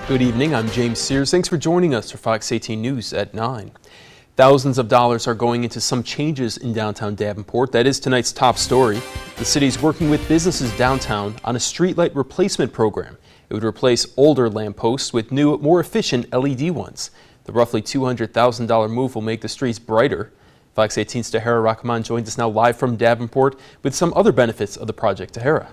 Good evening, I'm James Sears. Thanks for joining us for Fox 18 News at 9. Thousands of dollars are going into some changes in downtown Davenport. That is tonight's top story. The city is working with businesses downtown on a streetlight replacement program. It would replace older lampposts with new, more efficient LED ones. The roughly $200,000 move will make the streets brighter. Fox 18's Tahira Rahman joins us now live from Davenport with some other benefits of the project. Tahira.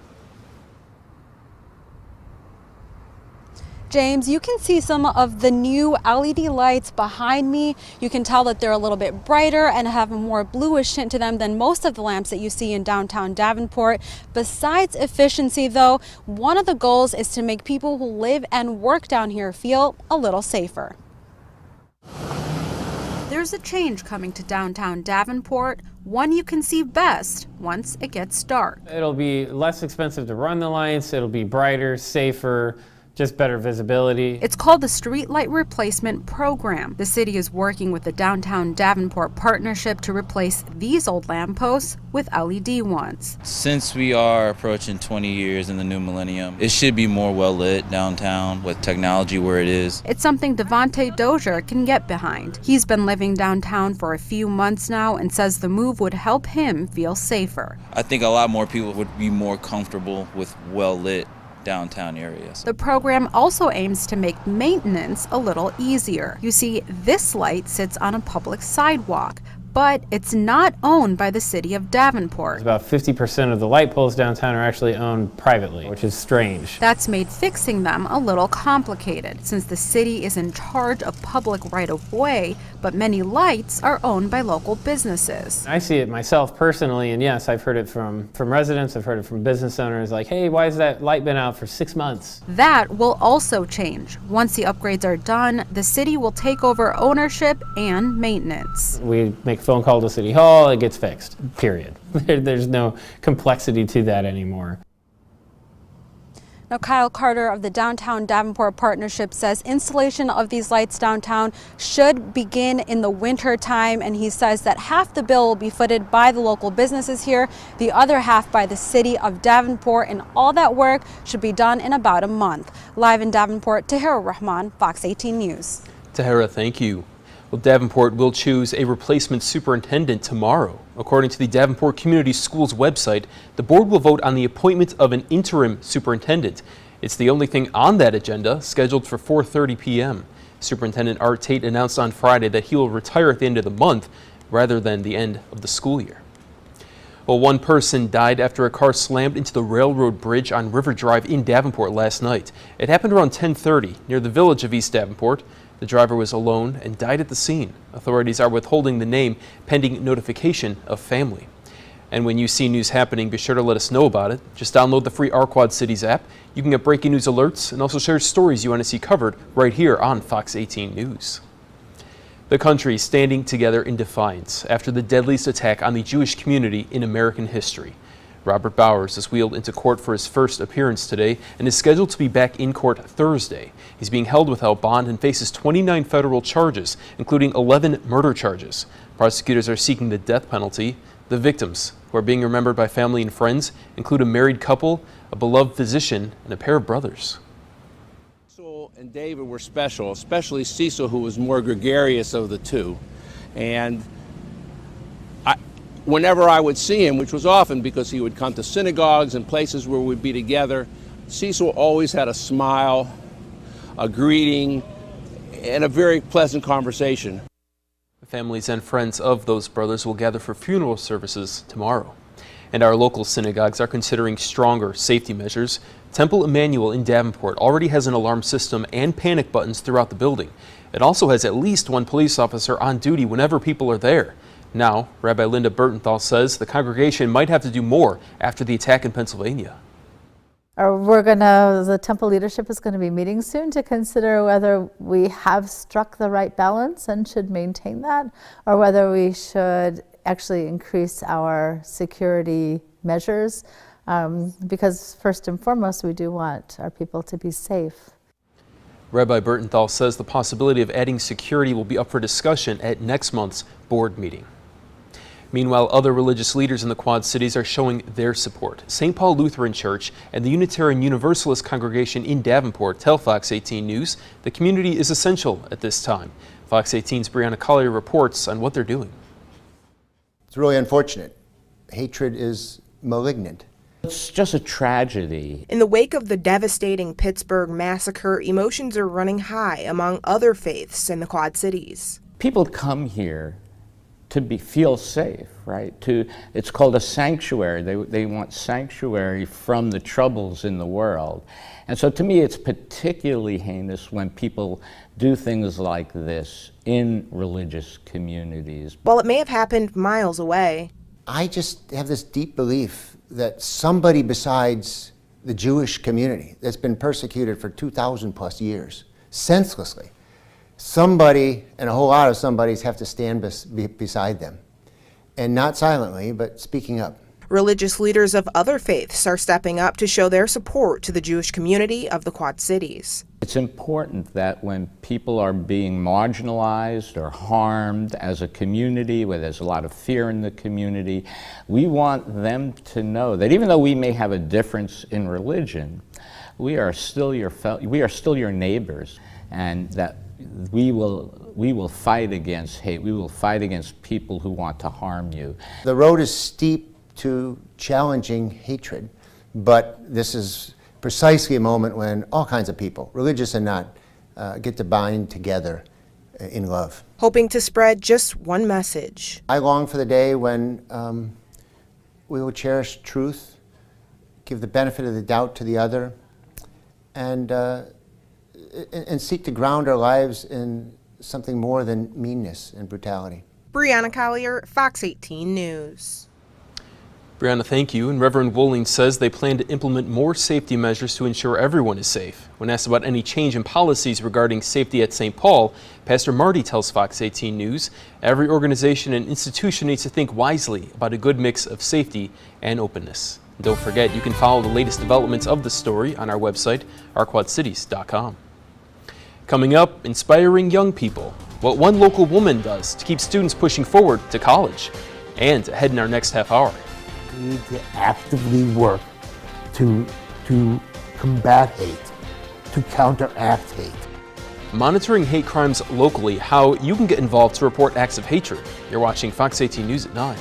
James, you can see some of the new LED lights behind me. You can tell that they're a little bit brighter and have a more bluish tint to them than most of the lamps that you see in downtown Davenport. Besides efficiency, though, one of the goals is to make people who live and work down here feel a little safer. There's a change coming to downtown Davenport, one you can see best once it gets dark. It'll be less expensive to run the lights, it'll be brighter, safer, just better visibility. It's called the Streetlight Replacement Program. The city is working with the Downtown Davenport Partnership to replace these old lampposts with LED ones. Since we are approaching 20 years in the new millennium, it should be more well lit downtown with technology where it is. It's something Devontae Dozier can get behind. He's been living downtown for a few months now and says the move would help him feel safer. I think a lot more people would be more comfortable with well lit downtown areas. The program also aims to make maintenance a little easier. You see, this light sits on a public sidewalk, but it's not owned by the city of Davenport. About 50% of the light poles downtown are actually owned privately, which is strange. That's made fixing them a little complicated, since the city is in charge of public right-of-way, but many lights are owned by local businesses. I see it myself personally, and yes, I've heard it from residents, I've heard it from business owners, like, hey, why has that light been out for 6 months? That will also change. Once the upgrades are done, the city will take over ownership and maintenance. We make a phone call to City Hall, it gets fixed, period. There's no complexity to that anymore. Now, Kyle Carter of the Downtown Davenport Partnership says installation of these lights downtown should begin in the winter time, and he says that half the bill will be footed by the local businesses here, the other half by the city of Davenport, and all that work should be done in about a month. Live in Davenport, Tahira Rahman, Fox 18 News. Tahira, thank you. Well, Davenport will choose a replacement superintendent tomorrow. According to the Davenport Community Schools website, the board will vote on the appointment of an interim superintendent. It's the only thing on that agenda, scheduled for 4:30 p.m. Superintendent Art Tate announced on Friday that he will retire at the end of the month rather than the end of the school year. Well, one person died after a car slammed into the railroad bridge on River Drive in Davenport last night. It happened around 10:30 near the village of East Davenport. The driver was alone and died at the scene. Authorities are withholding the name pending notification of family. And when you see news happening, be sure to let us know about it. Just download the free quadcities app. You can get breaking news alerts and also share stories you want to see covered right here on Fox 18 News. The country standing together in defiance after the deadliest attack on the Jewish community in American history. Robert Bowers is wheeled into court for his first appearance today and is scheduled to be back in court Thursday. He's being held without bond and faces 29 federal charges, including 11 murder charges. Prosecutors are seeking the death penalty. The victims, who are being remembered by family and friends, include a married couple, a beloved physician, and a pair of brothers. Cecil and David were special, especially Cecil, who was more gregarious of the two. And whenever I would see him, which was often because he would come to synagogues and places where we'd be together, Cecil always had a smile, a greeting, and a very pleasant conversation. The families and friends of those brothers will gather for funeral services tomorrow. And our local synagogues are considering stronger safety measures. Temple Emmanuel in Davenport already has an alarm system and panic buttons throughout the building. It also has at least one police officer on duty whenever people are there. Now, Rabbi Linda Bertenthal says the congregation might have to do more after the attack in Pennsylvania. The temple leadership is going to be meeting soon to consider whether we have struck the right balance and should maintain that, or whether we should actually increase our security measures, because first and foremost, we do want our people to be safe. Rabbi Bertenthal says the possibility of adding security will be up for discussion at next month's board meeting. Meanwhile, other religious leaders in the Quad Cities are showing their support. St. Paul Lutheran Church and the Unitarian Universalist congregation in Davenport tell Fox 18 News the community is essential at this time. Fox 18's Brianna Collier reports on what they're doing. It's really unfortunate. Hatred is malignant. It's just a tragedy. In the wake of the devastating Pittsburgh massacre, emotions are running high among other faiths in the Quad Cities. People come here to feel safe, right? It's called a sanctuary. They want sanctuary from the troubles in the world. And so to me, it's particularly heinous when people do things like this in religious communities. While it may have happened miles away, I just have this deep belief that somebody besides the Jewish community that's been persecuted for 2,000 plus years, senselessly, somebody and a whole lot of somebodies have to stand beside them. And not silently, but speaking up. religious leaders of other faiths are stepping up to show their support to the Jewish community of the Quad Cities. It's important that when people are being marginalized or harmed as a community, where there's a lot of fear in the community, we want them to know that even though we may have a difference in religion, we are still your neighbors, and that we will fight against hate. We will fight against people who want to harm you. The road is steep to challenging hatred, but this is precisely a moment when all kinds of people, religious and not, get to bind together in love. Hoping to spread just one message. I long for the day when we will cherish truth, give the benefit of the doubt to the other, and seek to ground our lives in something more than meanness and brutality. Brianna Collier, Fox 18 News. Brianna, thank you. And Reverend Wolling says they plan to implement more safety measures to ensure everyone is safe. When asked about any change in policies regarding safety at St. Paul, Pastor Marty tells Fox 18 News every organization and institution needs to think wisely about a good mix of safety and openness. And don't forget, you can follow the latest developments of the story on our website, ourquadcities.com. Coming up, inspiring young people, what one local woman does to keep students pushing forward to college, and ahead in our next half hour. We need to actively work to combat hate, to counteract hate. Monitoring hate crimes locally, how you can get involved to report acts of hatred. You're watching Fox 18 News at 9.